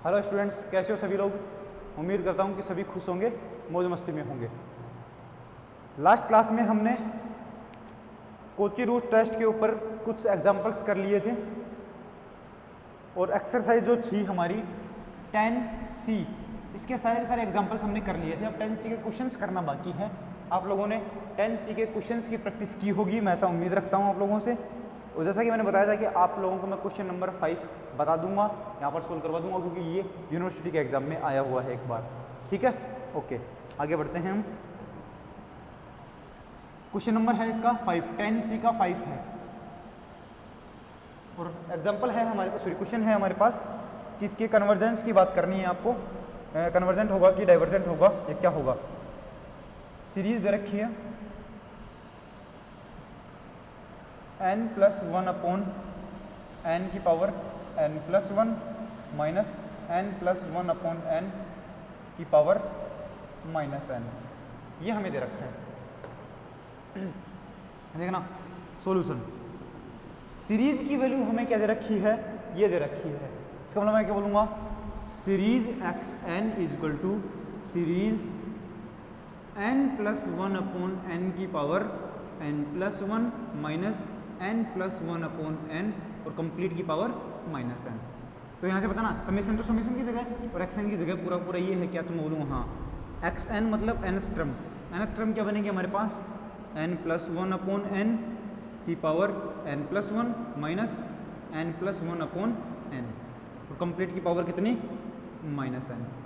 Hello students, कैसे हो सभी लोग। उम्मीद करता हूँ कि सभी खुश होंगे, मौज मस्ती में होंगे। लास्ट क्लास में हमने कोची रूट टेस्ट के ऊपर कुछ एग्जांपल्स कर लिए थे और एक्सरसाइज जो थी हमारी 10C, इसके सारे के सारे एग्जांपल्स हमने कर लिए थे। अब 10C के क्वेश्चंस करना बाकी है। आप लोगों ने 10C के क्वेश्चंस की प्रैक्टिस की होगी, मैं ऐसा उम्मीद रखता हूँ आप लोगों से। और जैसा कि मैंने बताया था कि आप लोगों को मैं क्वेश्चन नंबर 5 बता दूंगा, यहाँ पर सोल्व करवा दूंगा, क्योंकि ये यूनिवर्सिटी के एग्जाम में आया हुआ है एक बार। ठीक है, ओके, आगे बढ़ते हैं हम। क्वेश्चन नंबर है इसका 5, 10C का 5 है और एग्जाम्पल है हमारे पास, सॉरी क्वेश्चन है हमारे पास कि इसके कन्वर्जेंस की बात करनी है आपको। कन्वर्जेंट होगा कि डाइवर्जेंट होगा, ये क्या होगा। सीरीज दे रखी है n+1/n की पावर n+1 माइनस n+1/n की पावर -n, ये हमें दे रखा है। देखना सॉल्यूशन, सीरीज की वैल्यू हमें क्या दे रखी है, ये दे रखी है। इसका मतलब मैं क्या बोलूँगा, series xn is equal to series n+1/n की पावर n+1 माइनस n+1/n और कंप्लीट की पावर -n। तो यहाँ से बताना समेशन तो समेशन की जगह और xn की जगह पूरा पूरा ये है क्या, तो मैं बोलूँगा हाँ xn मतलब nth टर्म, nth टर्म क्या बनेगी हमारे पास n+1/n की पावर n+1 माइनस n+1/n और कंप्लीट की पावर कितनी -n।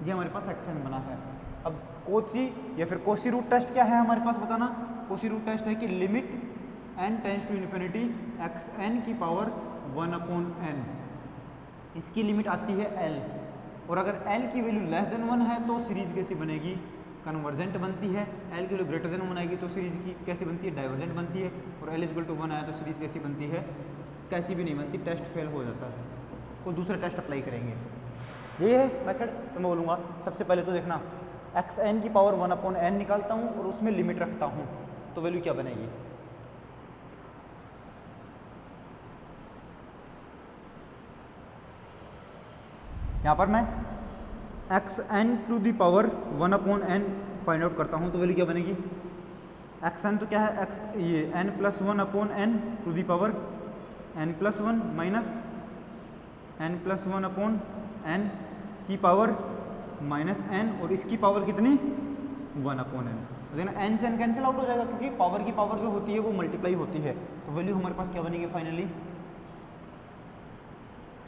ये हमारे पास xn बना है। अब कोची या फिर कोशी रूट टेस्ट क्या है हमारे पास बताना। कोशी रूट टेस्ट है कि limit n tends to infinity xn की पावर 1/n, इसकी लिमिट आती है L, और अगर L की वैल्यू लेस देन 1 है तो सीरीज कैसी बनेगी, कन्वर्जेंट बनती है। L की वैल्यू ग्रेटर देन 1 आएगी तो सीरीज की कैसी बनती है, डाइवर्जेंट बनती है। और L इक्वल टू 1 आया तो सीरीज कैसी बनती है, कैसी भी नहीं बनती, टेस्ट फेल हो जाता है, कोई दूसरा टेस्ट अप्लाई करेंगे। ये है मेथड। तो मैं बोलूँगा सबसे पहले तो देखना xn की पावर 1/n निकालता हूँ और उसमें लिमिट रखता हूँ, तो वैल्यू क्या बनेगी, यहाँ पर मैं xn to the power 1/n find out करता हूँ, तो वैल्यू क्या बनेगी, xn तो क्या है ये n+1/n to the power n+1 minus n+1/n की पावर -n और इसकी पावर कितनी 1/n। देखना n से n कैंसिल आउट हो जाएगा, क्योंकि पावर की पावर जो होती है वो मल्टीप्लाई होती है। तो वैल्यू हमारे पास क्या बनेगी finally,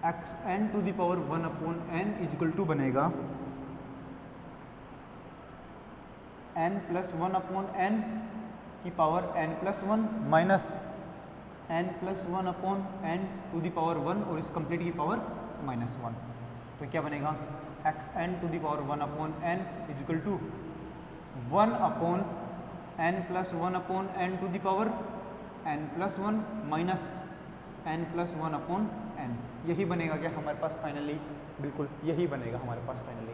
xn to the power 1/n is equal to बनेगा n+1/n की power n+1 minus n+1/n to the power 1 और इस कंप्लीट की पावर -1। तो क्या बनेगा xn to the power 1/n is equal to 1/n+1/n to the power n+1 minus n+1/n। यही बनेगा क्या हमारे पास फाइनली, बिल्कुल यही बनेगा हमारे पास फाइनली।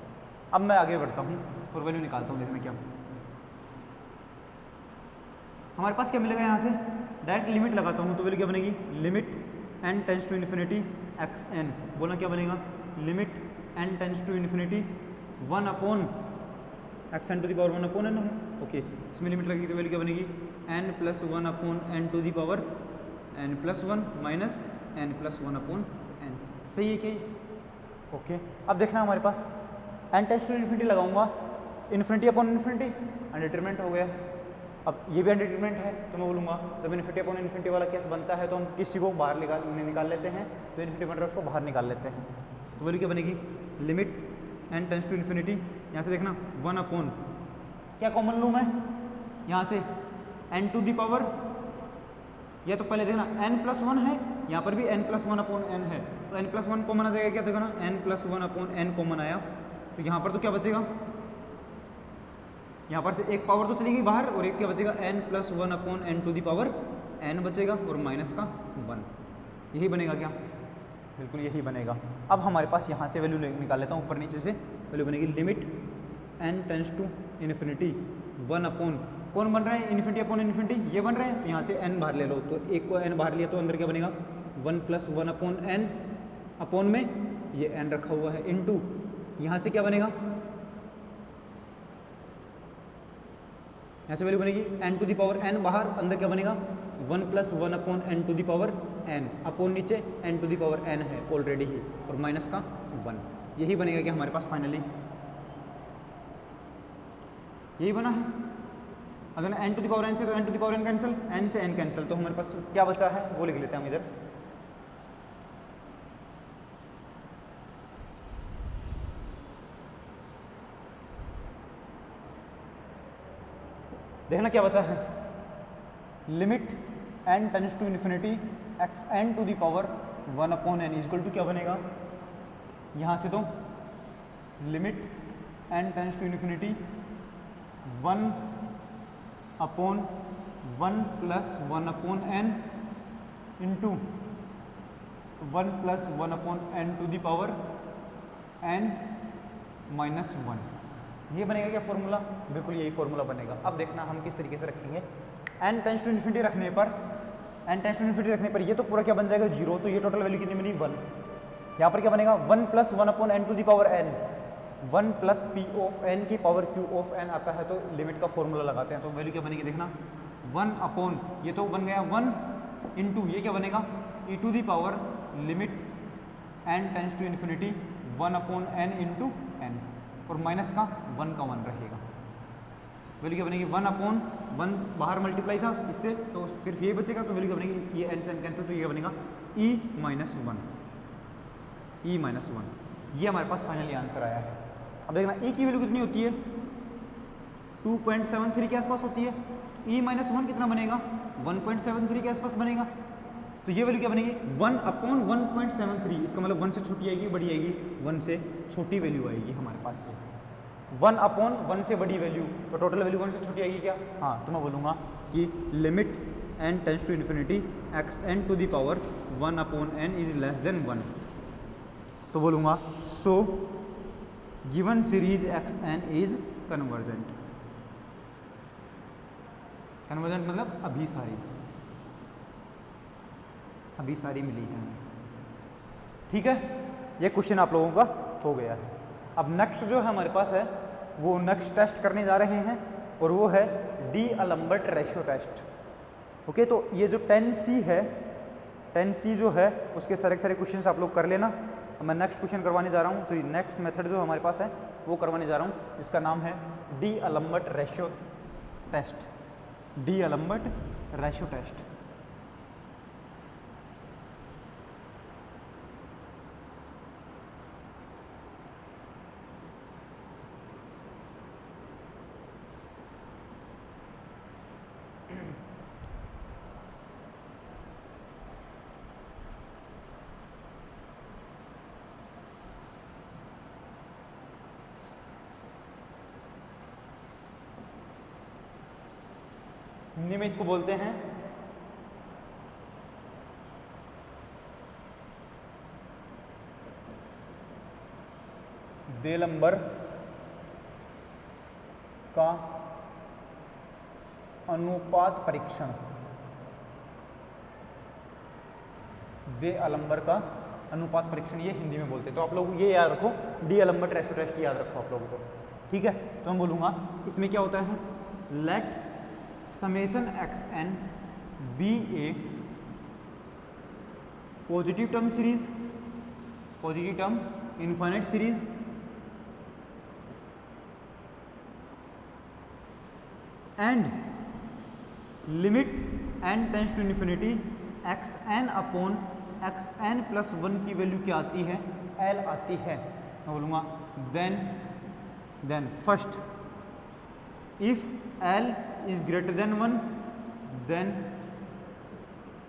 अब मैं आगे बढ़ता हूँ और वैल्यू निकालता हूँ, देखना क्या हमारे पास क्या मिलेगा। यहाँ से डायरेक्ट लिमिट लगाता हूँ तो वैल्यू क्या बनेगी, limit n tends to infinity xn, बोलना क्या बनेगा, limit n tends to infinity 1/xn to the power 1/n है। ओके, इसमें लिमिट लगेगी तो वैल्यू क्या बनेगी, n+1/n to the power n+1 minus n+1/n। सही है क्या, ओके। अब देखना हमारे पास n टेंड्स टू इन्फिनिटी लगाऊंगा, इन्फिनिटी अपॉन इन्फिनिटी अनडिटरमिनेंट हो गया। अब ये भी अनडिटरमिनेंट है, तो मैं बोलूँगा जब इन्फिनिटी अपॉन इन्फिनिटी वाला केस बनता है तो हम किसी को बाहर निकाल लेते हैं, तो इन्फिनिटी बन रहा है उसको बाहर निकाल लेते हैं। तो वैल्यू क्या बनेगी, limit n tends to infinity, यहाँ से देखना 1/, क्या कॉमन लूँ मैं यहाँ से n टू दी पावर, या तो पहले देखना n+1 है, यहाँ पर भी n+1/n है, तो n+1 कॉमन आ जाएगा, क्या देखो ना n+1/n कॉमन आया, तो यहाँ पर तो क्या बचेगा, यहाँ पर से एक पावर तो चलेगी बाहर और एक क्या बचेगा n+1/n to the power n बचेगा और माइनस का 1, यही बनेगा क्या, बिल्कुल यही बनेगा। अब हमारे पास यहाँ से वैल्यू निकाल लेता हूँ, ऊपर नीचे से वैल्यू बनेगी limit n tends to infinity 1/, कौन बन रहा है, इन्फिनिटी अपॉन इन्फिनिटी ये बन रहे हैं, तो यहाँ से n बाहर ले लो, तो एक को n बाहर लिया तो अंदर क्या बनेगा 1+1/n अपॉन में ये n रखा हुआ है इनटू यहाँ से क्या बनेगा, यहाँ से वैल्यू बनेगी n to the power n, बाहर अंदर क्या बनेगा 1 + 1 upon n to the power n, upon नीचे n to the power n है ऑलरेडी ही, और माइनस का 1, यही बनेगा कि हमारे पास फाइनली यही बना है। अगर n to the power n से तो n to the power n कैंसिल, n से n कैंसिल, तो हमारे पास क्या बचा है वो लिख लेते हैं हम इधर। देखना क्या बचा है, limit n tends to infinity x N to the power 1 upon n equal to क्या बनेगा, यहाँ से तो limit n tends to infinity 1 upon 1 + 1 upon n into 1 + 1 upon n to the power n minus 1, ये बनेगा क्या फॉर्मूला, बिल्कुल यही फॉर्मूला बनेगा। अब देखना हम किस तरीके से रखेंगे, n टेंड्स टू इन्फिनिटी रखने पर, n टेंड्स टू इन्फिनिटी रखने पर ये तो पूरा क्या बन जाएगा 0, तो ये टोटल वैल्यू कितनी बनी 1, यहाँ पर क्या बनेगा 1 + 1 upon n to the power n, 1 + p of n की पावर q ऑफ n आता है, तो लिमिट का फॉर्मूला लगाते हैं, तो वैल्यू क्या बनेगी देखना 1 अपॉन, ये तो बन गया 1 इंटू ये क्या बनेगा e to the power limit n tends to infinity 1 upon n into n, और माइनस का 1 का 1 रहेगा, वैल्यू क्या बनेगी 1 अपॉन 1, बाहर मल्टीप्लाई था इससे तो सिर्फ ये बचेगा, तो वैल्यू क्या बनेगी, ये n से n कैंसिल, तो ये बनेगा e माइनस 1, ये हमारे पास फाइनली आंसर आया है। अब देखना e की वैल्यू कितनी होती है 2.73 के आसपास होती है, e माइनस 1 कितना बनेगा 1.73 के आसपास बनेगा, तो ये वैल्यू क्या बनेगी 1 अपॉन 1.73, इसका मतलब 1 से छोटी आएगी बड़ी आएगी, 1 से छोटी वैल्यू आएगी हमारे पास, ये 1 अपॉन 1 से बड़ी वैल्यू, तो टोटल वैल्यू 1 से छोटी आएगी क्या, हाँ, तो मैं बोलूँगा कि limit n tends to infinity x N to the power 1 upon n is less than 1, तो बोलूँगा so given series x N is convergent, convergent मतलब अभी सारी मिली है हमें, ठीक है, ये क्वेश्चन आप लोगों का हो गया है। अब नेक्स्ट जो है हमारे पास है वो नेक्स्ट टेस्ट करने जा रहे हैं, और वो है D'Alembert ratio test, okay, तो ये जो 10C है, 10C जो है उसके सारे क्वेश्चंस आप लोग कर लेना। मैं नेक्स्ट क्वेश्चन करवाने जा रहा हूँ, सॉरी नेक्स्ट मेथड जो हमारे पास है वो करवाने जा रहा हूँ, जिसका नाम है D'Alembert ratio test, D'Alembert ratio test. Hindi में इसको बोलते हैं डेलम्बर का अनुपात परीक्षण, दे अलम्बर का अनुपात परीक्षण, ये हिंदी में बोलते हैं। तो आप लोग ये याद रखो, डी अलम्बर रेशियो टेस्ट याद रखो आप लोगों को, ठीक है। तो मैं बोलूँगा इसमें क्या होता है, let summation x N be a positive term series, positive term infinite series and limit n tends to infinity x N upon x N plus 1 की वैल्यू क्या आती है, L आती है। मैं बोलूँगा then first if L is greater than 1 then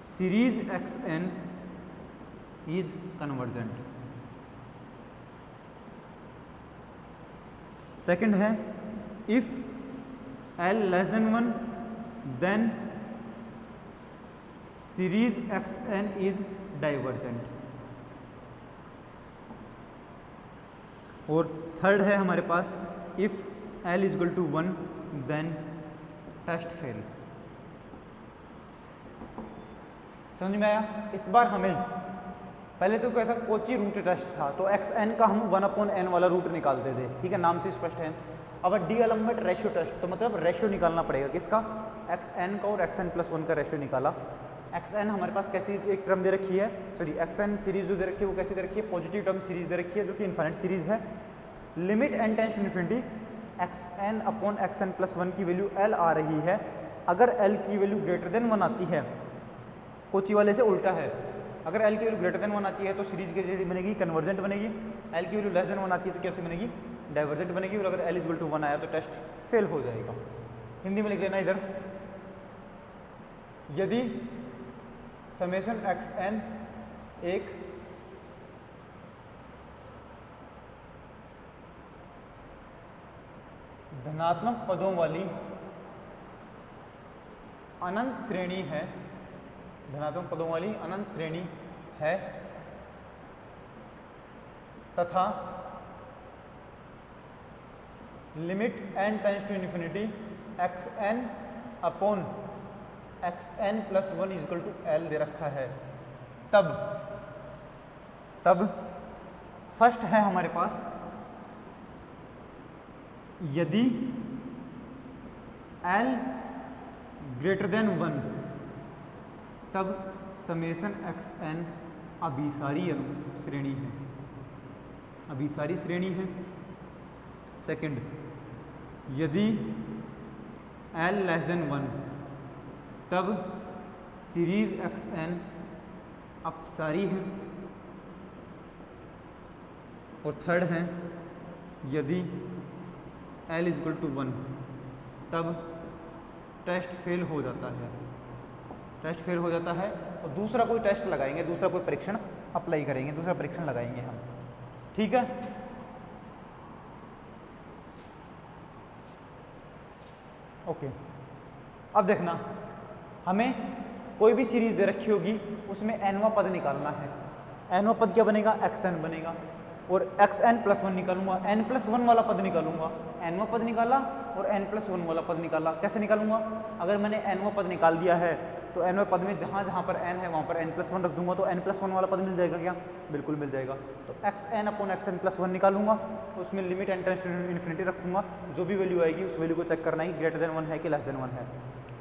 series x N is convergent. Second है if L less than 1 then series x N is divergent. और थर्ड है हमारे पास if L is equal to 1 then test fail. समझ में आया? इस बार हमें पहले तो क्या था, कोची रूट टेस्ट था, तो एक्स एन का हम 1/n वाला रूट निकालते थे, ठीक है, नाम से स्पष्ट है। अब डी एलम्बर्ट रेशियो टेस्ट, तो मतलब रेशियो निकालना पड़ेगा किसका, एक्स एन का, और एक्स एन प्लस 1 का रेशियो निकाला। एक्स एन हमारे पास कैसी एक टर्म दे रखी है, सॉरी एक्स एन सीरीज जो दे रखी है वो कैसी दे रखी है, पॉजिटिव टर्म सीरीज दे रखी है जो कि इनफाइनाइट सीरीज है। Limit N tends to infinity x N upon x N plus 1 की वैल्यू एल आ रही है। अगर एल की वैल्यू ग्रेटर देन 1 आती है, कोची वाले से उल्टा है, अगर एल की वैल्यू ग्रेटर देन 1 आती है तो सीरीज कैसे बनेगी, कन्वर्जेंट बनेगी। एल की वैल्यू लेस देन 1 आती है तो कैसे बनेगी, डाइवर्जेंट बनेगी। और अगर एल इक्वल टू 1 आया तो टेस्ट फेल हो जाएगा। हिंदी में लिख लेना इधर, यदि समेशन एक्स एन एक धनात्मक पदों वाली अनंत श्रेणी है, धनात्मक पदों वाली अनंत श्रेणी है तथा limit N tends to infinity x N upon x N plus 1 equal to L दे रखा है, तब फर्स्ट है हमारे पास, यदि एल ग्रेटर देन 1 तब समेशन एक्स एन अभिसारी श्रेणी है, अभिसारी श्रेणी है। सेकंड, यदि एल लेस देन 1 तब सीरीज एक्स एन अपसारी है। और थर्ड है, यदि एल इक्वल टू 1 तब टेस्ट फेल हो जाता है, टेस्ट फेल हो जाता है और दूसरा कोई टेस्ट लगाएंगे, दूसरा कोई परीक्षण अप्लाई करेंगे, दूसरा परीक्षण लगाएंगे हम, ठीक है। ओके, अब देखना, हमें कोई भी सीरीज दे रखी होगी उसमें एनवा पद निकालना है। एनवा पद क्या बनेगा, एक्स एन बनेगा, और एक्स एन प्लस 1 निकालूंगा, एन प्लस 1 वाला पद निकालूंगा। एनवा पद निकाला और एन प्लस 1 वाला पद निकाला। कैसे निकालूंगा, अगर मैंने एनवा पद निकाल दिया है तो एनवा पद में जहाँ जहाँ पर एन है वहाँ पर एन प्लस 1 रख दूंगा, तो एन प्लस 1 वाला पद मिल जाएगा क्या, बिल्कुल मिल जाएगा। तो X N upon x N plus 1 निकालूंगा, उसमें limit N tends to infinity रखूंगा, जो भी वैल्यू आएगी उस वैल्यू को चेक करना है ग्रेटर देन 1 है कि लेस देन 1 है।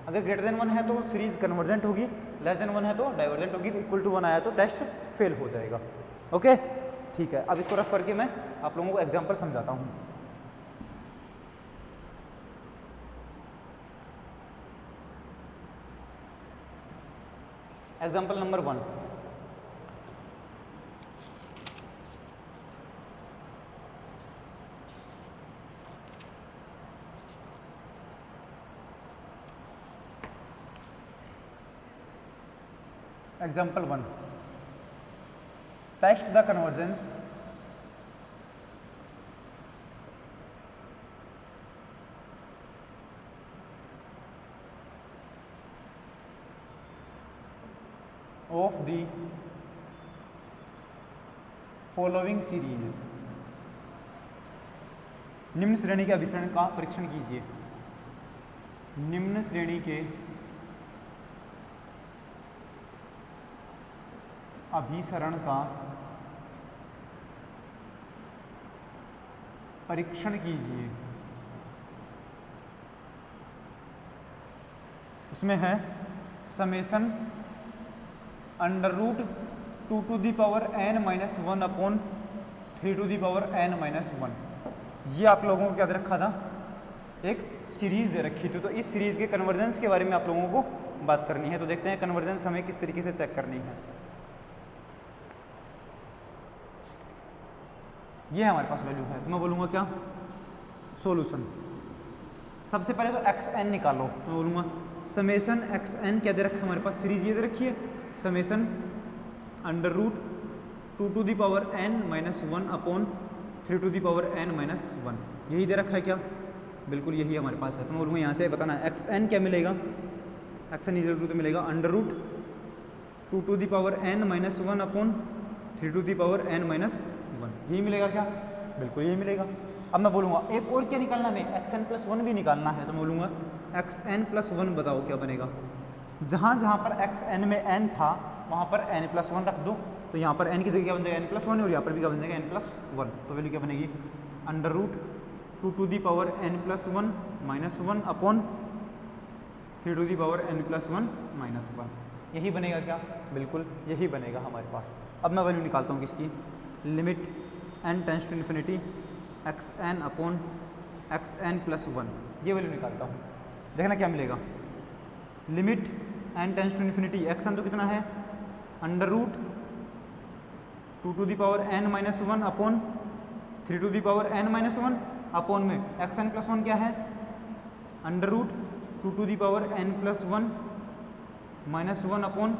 अगर ग्रेटर देन 1 है तो सीरीज कन्वर्जेंट होगी, लेस देन 1 है तो डाइवर्जेंट होगी, इक्वल टू 1 आया तो टेस्ट फेल हो जाएगा। ओके, ठीक है। अब इसको रफ करके मैं आप लोगों को एग्जाम्पल समझाता हूँ। Example number 1, example 1, test the convergence of the following series. निम्न श्रेणी के अभिसरण का परीक्षण कीजिए। निम्न श्रेणी के अभिसरण का परीक्षण कीजिए। उसमें है summation under root 2 to the power n minus 1 upon 3 to the power n minus 1। ये आप लोगों को क्या दे रखा था, एक सीरीज दे रखी थी। तो इस सीरीज के कन्वर्जेंस के बारे में आप लोगों को बात करनी है। तो देखते हैं कन्वर्जेंस हमें किस तरीके से चेक करनी है। ये हमारे पास वैल्यू है, तो मैं बोलूँगा क्या, सॉल्यूशन। सबसे पहले तो एक्स एन निकालो, मैं बोलूँगा समेशन एक्स एन क्या दे रखा है हमारे पास, सीरीज ये दे रखी है, summation under root 2 to the power n minus 1 upon 3 to the power n minus 1। यही दे रखा है क्या, बिल्कुल यही हमारे पास है। तो मैं बोलूँगा यहाँ से बताना एक्स एन क्या मिलेगा, एक्स एन इक्वल टू तो मिलेगा under root 2 to the power n minus 1 upon 3 to the power n minus 1। यही मिलेगा क्या, बिल्कुल यही मिलेगा। अब मैं बोलूँगा एक और क्या निकालना है, एक्स एन प्लस 1 भी निकालना है। तो मैं बोलूँगा एक्स एन प्लस 1 बताओ क्या बनेगा। जहाँ जहाँ पर एक्स एन में n था वहाँ पर n प्लस 1 रख दो, तो यहाँ पर n की जगह क्या बन जाएगा n+1 और यहाँ पर भी क्या बन जाएगा n+1। तो वैल्यू क्या बनेगी under root 2 to the power n+1 -1 upon 3 to the power n+1 -1। यही बनेगा क्या, बिल्कुल यही बनेगा हमारे पास। अब मैं वैल्यू निकालता हूँ किसकी, limit n tends to infinity xn upon xn+1, ये वैल्यू निकालता हूँ। देखना क्या मिलेगा, limit n tends to infinity xn तो कितना है under root 2 to the power n-1 upon 3 to the power n-1 upon में xn+1 क्या है under root 2 to the power n+1 -1 upon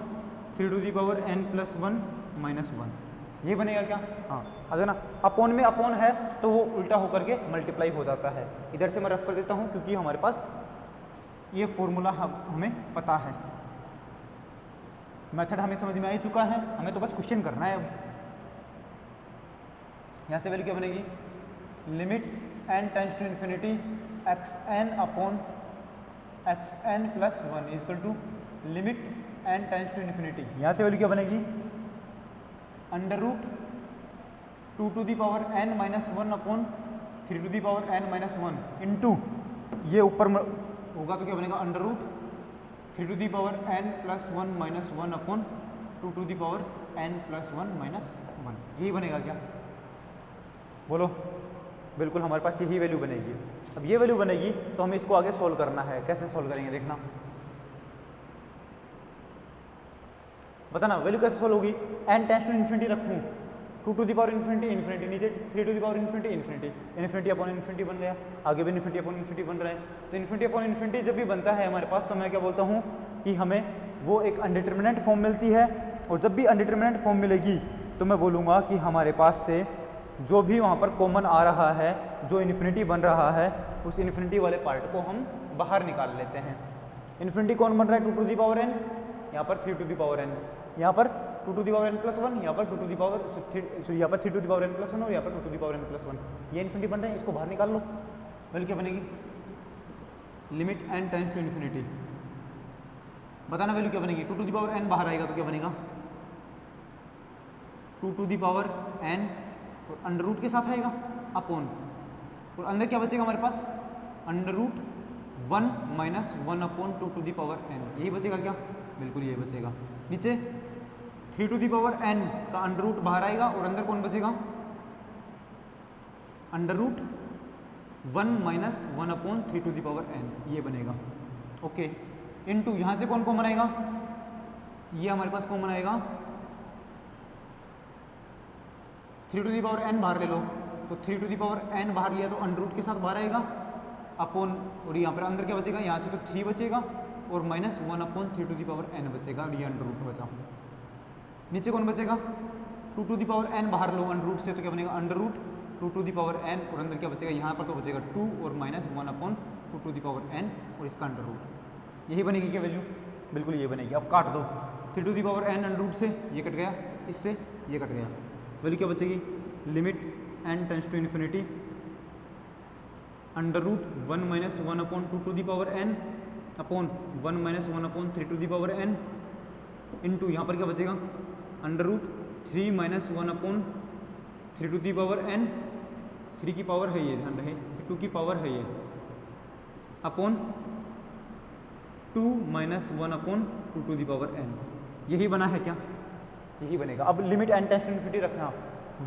3 to the power n+1 -1। ये बनेगा क्या, हाँ अगर ना अपॉन में अपॉन है तो वो उल्टा होकर के मल्टीप्लाई हो जाता है। इधर से मैं रफ कर देता हूँ क्योंकि हमारे पास ये फॉर्मूला हमें पता है, मेथड हमें समझ में आ ही चुका है, हमें तो बस क्वेश्चन करना है। यहाँ से वैल्यू क्या बनेगी, limit n tends to infinity xn upon xn+1 equal to limit n tends to infinity. यहाँ से वैल्यू क्या बनेगी under root 2 to the power n-1 upon 3 to the power n-1 into ये ऊपर होगा तो क्या बनेगा under root 3 to the power n+1 -1 upon 2 to the power n+1 -1। यही बनेगा क्या, बोलो, बिल्कुल हमारे पास यही वैल्यू बनेगी। अब ये वैल्यू बनेगी तो हमें इसको आगे सोल्व करना है। कैसे सोल्व करेंगे देखना, बताना वैल्यू कैसे सोल्व होगी। n टेंस टू इन्फिनिटी रखूँ, 2 to the power infinity infinity, नीचे 3 to the power infinity infinity, infinity upon infinity बन गया, आगे भी इन्फिनिटी अपॉन इन्फिनिटी बन रहा है। तो इन्फिनिटी अपॉन इन्फिनिटी जब भी बनता है हमारे पास तो मैं क्या बोलता हूँ कि हमें वो एक अनडिटरमिनेंट फॉर्म मिलती है, और जब भी अनडिटरमिनेंट फॉर्म मिलेगी तो मैं बोलूँगा कि हमारे पास से जो भी वहाँ पर कॉमन आ रहा है, जो इन्फिनिटी बन रहा है, उस इन्फिनिटी वाले पार्ट को हम बाहर निकाल लेते हैं। इन्फिनिटी कौन बन रहा है 2 टू दी पावर n, यहाँ पर 3 टू दी पावर n, यहाँ पर 2 टू दी पावर n+1, यहाँ पर 2 टू दी पावर यहाँ पर 3 टू दी पावर n+1 और यहाँ पर 2 टू दी पावर n+1, ये इन्फिनिटी बन रहे हैं, इसको बाहर निकाल लो। वैल्यू क्या बनेगी, limit n tends to infinity, बताना वैल्यू क्या बनेगी। 2 टू दी पावर n बाहर आएगा तो क्या बनेगा 2 टू दी पावर n और अंडर रूट के साथ आएगा अपॉन, और अंदर क्या बचेगा हमारे पास under root 1 -1 upon 2 to the power n, यही बचेगा क्या, बिल्कुल यही बचेगा। नीचे 3 टू दी पावर n का अंडर रूट बाहर आएगा और अंदर कौन बचेगा under root 1 -1 upon 3 to the power n, ये बनेगा। ओके, इनटू यहाँ से कौन कॉमन आएगा, ये हमारे पास कॉमन आएगा 3 टू दी पावर n बाहर ले लो, तो 3 टू दी पावर n बाहर लिया तो अंडर रूट के साथ बाहर आएगा अपॉन, और यहाँ पर अंदर क्या बचेगा, यहाँ से तो 3 बचेगा और -1 upon 3 to the power n बचेगा, और ये अंडर रूट बचा। नीचे कौन बचेगा 2 टू दी पावर n बाहर लो अंडर रूट से, तो क्या बनेगा under root 2 to the power n, और अंदर क्या बचेगा यहाँ पर तो बचेगा 2 और -1 upon 2 to the power n और इसका अंडर रूट, यही बनेगी क्या वैल्यू, बिल्कुल ये बनेगी। अब काट दो 3 to the power n under root से, ये कट गया, इससे ये कट गया, वैल्यू क्या बचेगी, limit n tends to infinity under root 1 -1 upon 2 to the power n upon 1 -1 upon 3 to the power n into यहाँ पर क्या बचेगा under root 3 -1 upon 3 to the power n, 3 की पावर है ये, ध्यान रहे 2 की पावर है ये, upon 2 -1 upon 2 to the power n, यही बना है क्या, यही बनेगा। अब limit n tends to infinity रखना,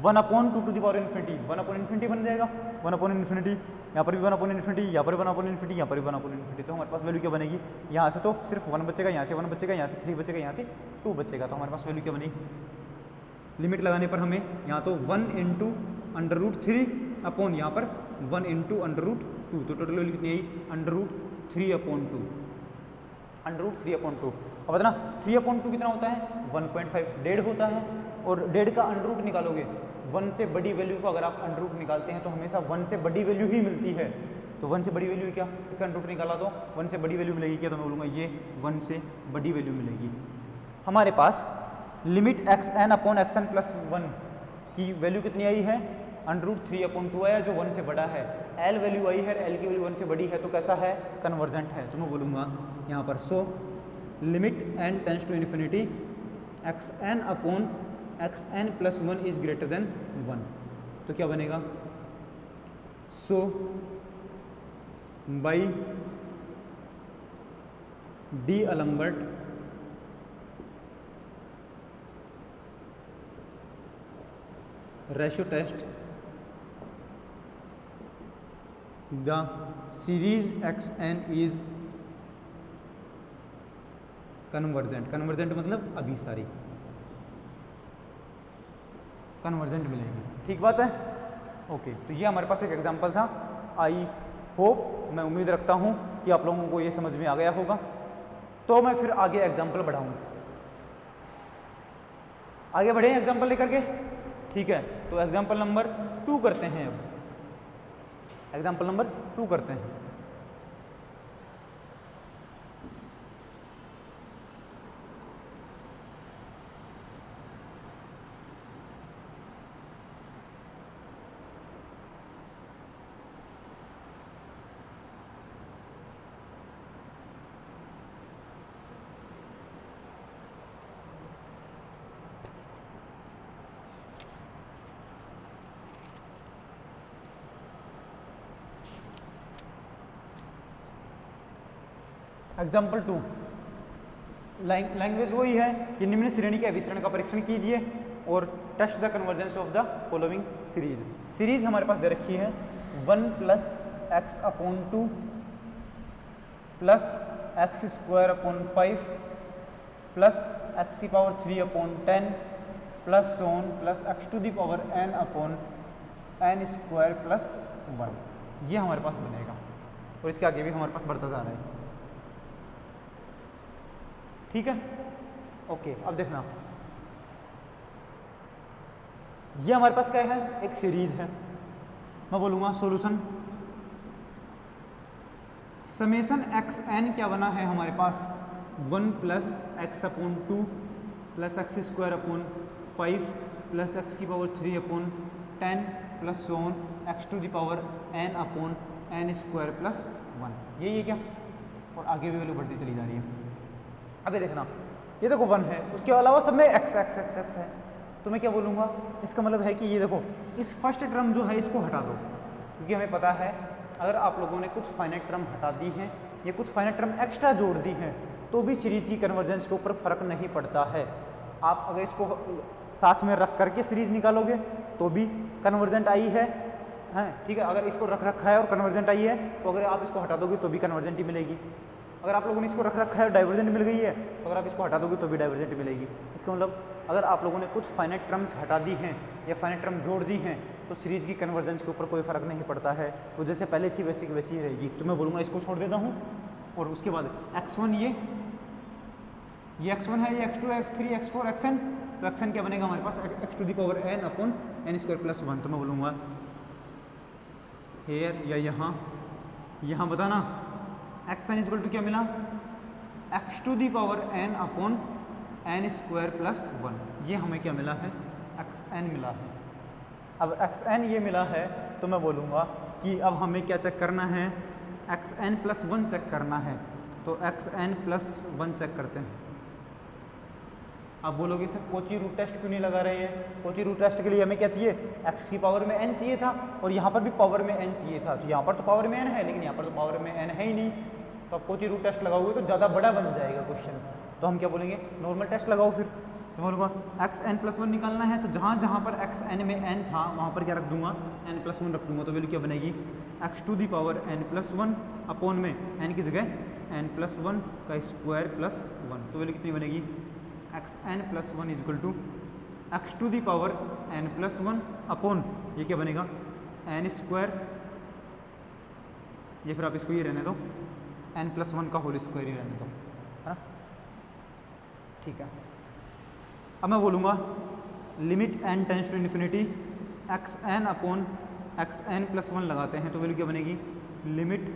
1 upon 2 to the power infinity, 1 upon infinity बन जाएगा, 1 अपॉन इन्फिनिटी, यहाँ पर भी 1 अपॉन इन्फिनिटी, यहाँ पर 1 अपॉन इन्फिनिटी, यहाँ पर भी 1 अपॉन इन्फिनिटी, तो हमारे पास वैल्यू क्या बनेगी, यहाँ से तो सिर्फ 1 बचेगा, यहाँ से 1 बचेगा, यहाँ से 3 बचेगा, यहाँ से 2 बचेगा, तो हमारे पास वैल्यू क्या बनेगी, लिमिट लगाने पर हमें यहाँ तो 1 इंटू अंडर रूट 3 अपॉन यहाँ पर 1 इंटू अंडर रूट 2, तो टोटल वैल्यू कितनी आई under root 3 upon 2, under root 3 upon 2। अब बताना 3 अपॉन 2 कितना होता है 1.5, 1.5 होता है, और 1.5 का अंडर रूट निकालोगे, 1 से बड़ी वैल्यू को अगर आप अंडर रूट निकालते हैं तो हमेशा 1 से बड़ी वैल्यू ही मिलती है, तो 1 से बड़ी वैल्यू क्या, इसका अंडर रूट निकाला तो 1 से बड़ी वैल्यू मिलेगी क्या, तो मैं बोलूँगा ये 1 से बड़ी वैल्यू मिलेगी। हमारे पास लिमिट xn अपॉन xn+1 की वैल्यू कितनी आई है अंडर रूट 3 अपॉन 2 आया, जो 1 से बड़ा है, l वैल्यू आई है, l की वैल्यू 1 से बड़ी है, तो कैसा है कन्वर्जेंट है, तो मैं बोलूँगा यहाँ पर so limit n tends to infinity xn upon x N plus one is greater than one, तो क्या बनेगा? So by D'Alembert ratio test the series x N is convergent. Convergent मतलब अभिसारी, कन्वर्जेंट मिलेगी। ठीक बात है, ओके। तो ये हमारे पास एक एग्जांपल था। आई होप, मैं उम्मीद रखता हूँ कि आप लोगों को ये समझ में आ गया होगा। तो मैं फिर आगे एग्जांपल बढ़ाऊँ, आगे बढ़े एग्जांपल लेकर के। ठीक है, तो एग्जांपल नंबर 2 करते हैं। अब एग्जांपल नंबर 2 करते हैं। एग्जाम्पल 2, लैंग्वेज वही है कि निम्न श्रेणी के अभिसरण का परीक्षण कीजिए और test the convergence of the following series. Series हमारे पास दे रखी है 1 plus x upon 2 plus x square upon 5 plus x की power 3 upon 10 plus so on plus x to the power n upon n square plus 1। ये हमारे पास बनेगा और इसके आगे भी हमारे पास बढ़ता जा रहा है। ठीक है, ओके। अब देखना, ये हमारे पास क्या है? एक सीरीज है। मैं बोलूँगा सॉल्यूशन समेशन एक्स एन क्या बना है हमारे पास? 1 plus x upon 2 plus x square upon 5 plus x की power 3 upon 10 plus so on x to the power n upon n square plus 1। ये क्या? और आगे भी वैल्यू बढ़ती चली जा रही है। अभी देखना, ये देखो 1 है, उसके अलावा सब में एक्स एक्स एक्स एक्स है। तो मैं क्या बोलूँगा? इसका मतलब है कि ये देखो, इस फर्स्ट टर्म जो है इसको हटा दो, क्योंकि हमें पता है अगर आप लोगों ने कुछ फाइनाइट टर्म हटा दी हैं या कुछ फाइनाइट टर्म एक्स्ट्रा जोड़ दी हैं तो भी सीरीज की कन्वर्जेंस के ऊपर फर्क नहीं पड़ता है। आप अगर इसको साथ में रख करके सीरीज निकालोगे तो भी कन्वर्जेंट आई है, ठीक है। अगर इसको रख रखा है और कन्वर्जेंट आई है तो अगर आप इसको हटा दोगे तो भी कन्वर्जेंट ही मिलेगी। अगर आप लोगों ने इसको रख रखा है और डाइवर्जेंट मिल गई है तो अगर आप इसको हटा दोगे तो भी डाइवर्जेंट मिलेगी। इसका मतलब अगर आप लोगों ने कुछ फाइनाइट टर्म्स हटा दी हैं या फाइनाइट टर्म जोड़ दी हैं तो सीरीज की कन्वर्जेंस के ऊपर कोई फर्क नहीं पड़ता है, वो जैसे पहले थी वैसी की वैसी ही रहेगी। तो मैं बोलूँगा इसको छोड़ देता हूँ और उसके बाद x1 ये x1 है, ये x2 x3 x4 xn, तो xn क्या बनेगा हमारे पास? x to the power n upon n square plus 1। तो मैं बोलूँगा हेयर या यहाँ बताना एक्स एन इक्वल टू क्या मिला? X to the power n upon n square plus 1। ये हमें क्या मिला है? एक्स एन मिला है। अब एक्स एन ये मिला है तो मैं बोलूँगा कि अब हमें क्या चेक करना है? एक्स एन प्लस 1 चेक करना है। तो एक्स एन प्लस 1 चेक करते हैं। आप बोलोगे सर कोची रूट टेस्ट क्यों नहीं लगा रहे हैं? कोची रूट टेस्ट के लिए हमें क्या चाहिए? एक्स की पावर में n चाहिए था और यहाँ पर भी पावर में n चाहिए था। तो यहाँ पर तो पावर में n है लेकिन यहाँ पर तो पावर में n है ही नहीं, तो आप कोची रूट टेस्ट लगाओगे तो ज़्यादा बड़ा बन जाएगा क्वेश्चन। तो हम क्या बोलेंगे? नॉर्मल टेस्ट लगाओ। फिर तो बोलूँगा एक्स एन प्लस 1 निकालना है, तो जहाँ जहाँ पर एक्स एन में n था वहाँ पर क्या रख दूंगा? n प्लस 1 रख दूंगा। तो वैल्यू क्या बनेगी? X to the power n plus 1 upon में n की जगह n प्लस 1 का स्क्वायर प्लस 1। तो वैल्यू कितनी बनेगी? X N plus 1 is equal to x to the power n plus 1 upon ये क्या बनेगा? n स्क्वायर, ये फिर आप इसको ये रहने दो n प्लस 1 का होल स्क्वायर ही रहने दो, है ना? ठीक है। अब मैं बोलूँगा limit n tends to infinity x N upon x N plus 1 लगाते हैं तो वैल्यू क्या बनेगी? Limit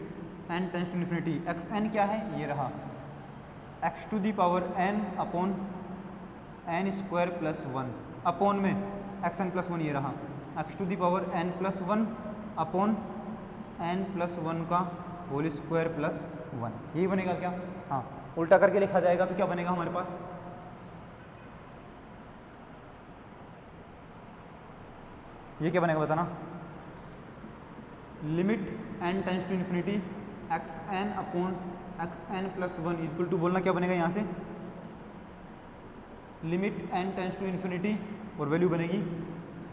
n tends to infinity x n क्या है? ये रहा x to the power n upon n square plus 1 upon में एक्स एन प्लस 1 ये रहा x to the power n plus 1 upon n plus 1 का होल स्क्वायर प्लस 1। यही बनेगा क्या? हाँ, उल्टा करके लिखा जाएगा तो क्या बनेगा हमारे पास? ये क्या बनेगा बताना, limit n tends to infinity x N upon x N plus one equal to, बोलना क्या बनेगा यहाँ से, limit n tends to infinity और वैल्यू बनेगी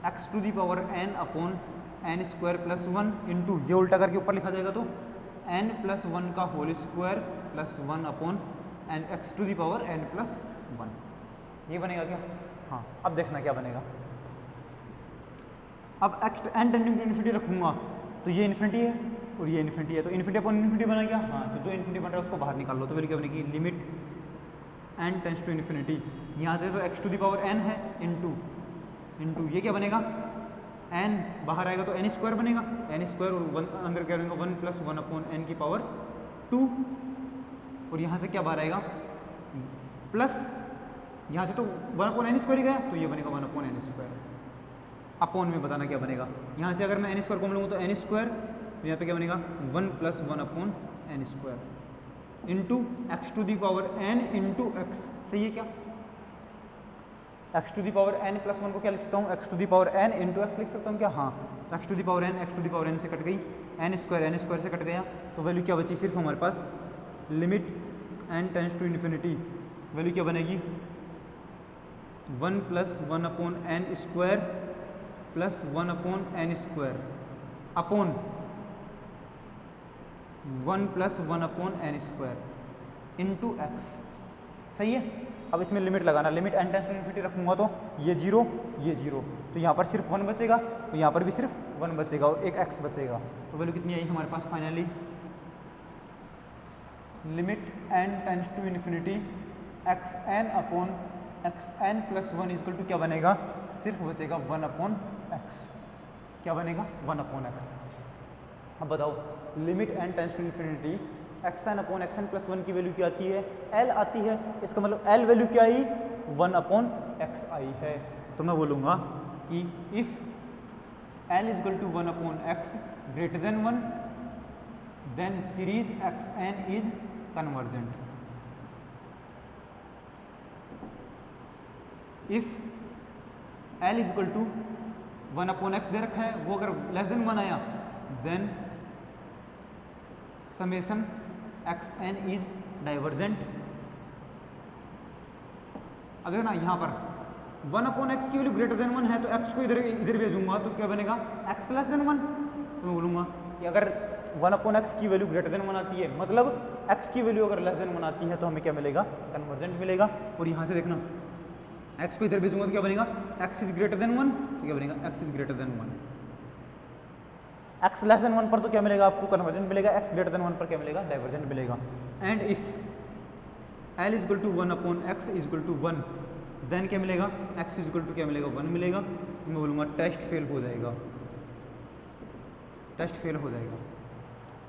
x to the power n upon n square plus one into, ये उल्टा करके ऊपर लिखा जाएगा तो n प्लस वन का whole square plus one upon n x to the power n plus one. ये बनेगा क्या? हाँ, अब देखना क्या बनेगा। अब x n tending to infinity रखूंगा तो ये इन्फिनिटी है और ये इन्फिनिटी है, तो इन्फिनिटी अपॉन इन्फिनिटी बना क्या? हाँ, तो जो इन्फिनिटी बन रहा है उसको बाहर निकाल लो, तो वैल्यू क्या बनेगी, limit n tends to infinity, यहाँ से तो x to the power n है इंटू ये क्या बनेगा, n बाहर आएगा तो n स्क्वायर बनेगा, n स्क्वायर और वन अंदर क्या बनेगा, one plus one upon n की पावर टू, और यहाँ से क्या बाहर आएगा प्लस, यहाँ से तो वन अपॉन एन स्क्वायर ही गया तो ये बनेगा one upon n square, upon में बताना क्या बनेगा, यहाँ से अगर मैं एन स्क्वायर को लूँगा तो एन स्क्वायर, यहाँ पे क्या बनेगा one plus one upon n square into x to the power n into x, सही है क्या? X to the power n plus one को क्या लिख सकता हूँ, x to the power n into x लिख सकता हूँ क्या? हाँ, x to the power n, x to the power n से कट गई, एन स्क्वायर से कट गया, तो वैल्यू क्या बची सिर्फ हमारे पास, limit N tends to infinity, value क्या बनेगी, one plus one upon n square plus one upon n square upon one plus one upon n square into x, सही है। अब इसमें लिमिट लगाना, limit N tends to infinity रखूंगा तो ये जीरो, तो यहाँ पर सिर्फ वन बचेगा और यहाँ पर भी सिर्फ वन बचेगा और एक एक्स बचेगा, तो वैल्यू कितनी आई हमारे पास finally, limit N tends to infinity x N upon x N plus one equal to क्या बनेगा, सिर्फ बचेगा वन अपॉन एक्स, क्या बनेगा वन अपॉन एक्स। अब बताओ, limit N tends to infinity x N upon x N plus one की value क्या आती है, एल आती है, इसका मतलब एल वैल्यू क्या आई, वन अपॉन एक्स आई है, तो मैं बोलूँगा कि if L is equal to one upon x greater than one then series x N is convergent. If L is equal to one upon x दे रखा है, वो अगर लेस देन वन आया then summation x N is divergent. अगर ना यहाँ पर वन अपॉन एक्स की वैल्यू ग्रेटर देन वन है तो एक्स को इधर भेजूंगा तो क्या बनेगा, एक्स लेस देन वन, तो मैं बोलूँगा कि अगर वन अपॉन एक्स की वैल्यू ग्रेटर देन वन आती है, मतलब एक्स की वैल्यू अगर लेस देन वन आती है तो हमें क्या मिलेगा, कन्वर्जेंट मिलेगा। और यहाँ से देखना एक्स को इधर भेजूंगा तो क्या बनेगा, x is greater than one, तो क्या बनेगा x is greater than one. X less than one पर तो क्या मिलेगा आपको, कन्वर्जेंट मिलेगा, एक्स ग्रेटर देन वन पर क्या मिलेगा, डाइवर्जेंट मिलेगा। And if L is equal to one upon x is equal to one then क्या मिलेगा, एक्स इजक्वल टू क्या मिलेगा, वन मिलेगा। मैं बोलूँगा टेस्ट फेल हो जाएगा, टेस्ट फेल हो जाएगा।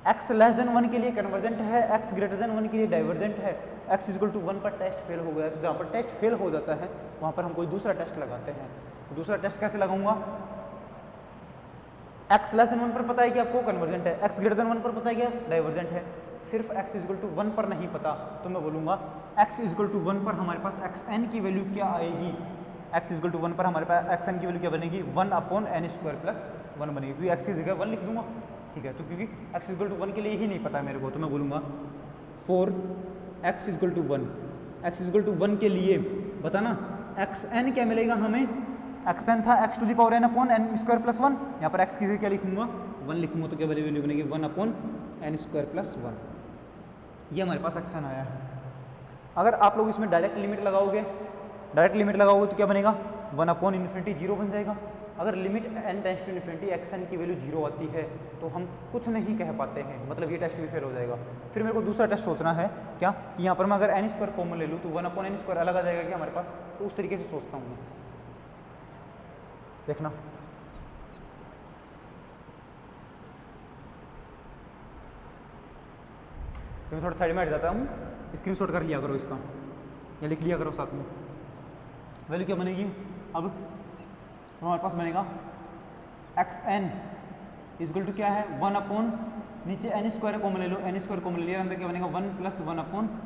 एक्स लेस देन वन के लिए कन्वर्जेंट है, एक्स ग्रेटर देन वन के लिए डाइवर्जेंट है, एक्स इजक्वल टू वन पर टेस्ट फेल हो गया। तो जहाँ पर टेस्ट फेल हो जाता है वहाँ पर हम कोई दूसरा टेस्ट लगाते हैं। दूसरा टेस्ट कैसे लगाऊंगा, एक्स लेस देन वन पर पता है कि आपको कन्वर्जेंट है, एक्स ग्रेटर देन वन पर पता है क्या डाइवर्जेंट है, सिर्फ एक्स इजक्वल टू वन पर नहीं पता, तो मैं बोलूँगा एक्स इजक्वल टू वन पर हमारे पास एक्स एन की वैल्यू क्या आएगी, एक्स इजक्वल टू वन पर हमारे पास एक्स एन की वैल्यू क्या बनेगी, one upon n square plus one बनेगी, क्योंकि एक्स की जगह वन लिख दूंगा, ठीक है। तो क्योंकि एक्स इजक्वल टू वन के लिए ही नहीं पता है मेरे को, तो मैं बोलूँगा for x is equal to one, x is equal to one के लिए बताना एक्स एन क्या मिलेगा हमें, एक्स एन था x to the power n upon n square plus one, यहाँ पर एक्स की जगह क्या लिखूंगा, वन लिखूंगा, तो क्या वैल्यू बनेगी one upon n square plus one. ये हमारे पास एक्स एन आया है। अगर आप लोग इसमें डायरेक्ट लिमिट लगाओगे, तो क्या बनेगा, वन अपॉन इन्फिनिटी जीरो बन जाएगा। अगर limit N tends to infinity x n की वैल्यू जीरो आती है तो हम कुछ नहीं कह पाते हैं, मतलब ये टेस्ट भी फेल हो जाएगा। फिर मेरे को दूसरा टेस्ट सोचना है क्या, कि यहाँ पर मैं अगर एन स्क्वायर कॉमन ले लूँ तो वन अपॉन एन स्क्वायर अलग आ जाएगा क्या हमारे पास, तो उस तरीके से सोचता हूँ मैं, देखना। तो मैं थोड़ा साइड में हट जाता हूँ, स्क्रीनशॉट कर लिया करो इसका या लिख लिया करो साथ में। वैल्यू क्या बनेगी, अब हमारे पास बनेगा एक्स एन इजक्वल टू क्या है, वन अपॉन नीचे एन स्क्वायर कॉमन ले लो, एन स्क्वायर कॉमन ले लिया, अंदर क्या बनेगा वन प्लस वन अपॉन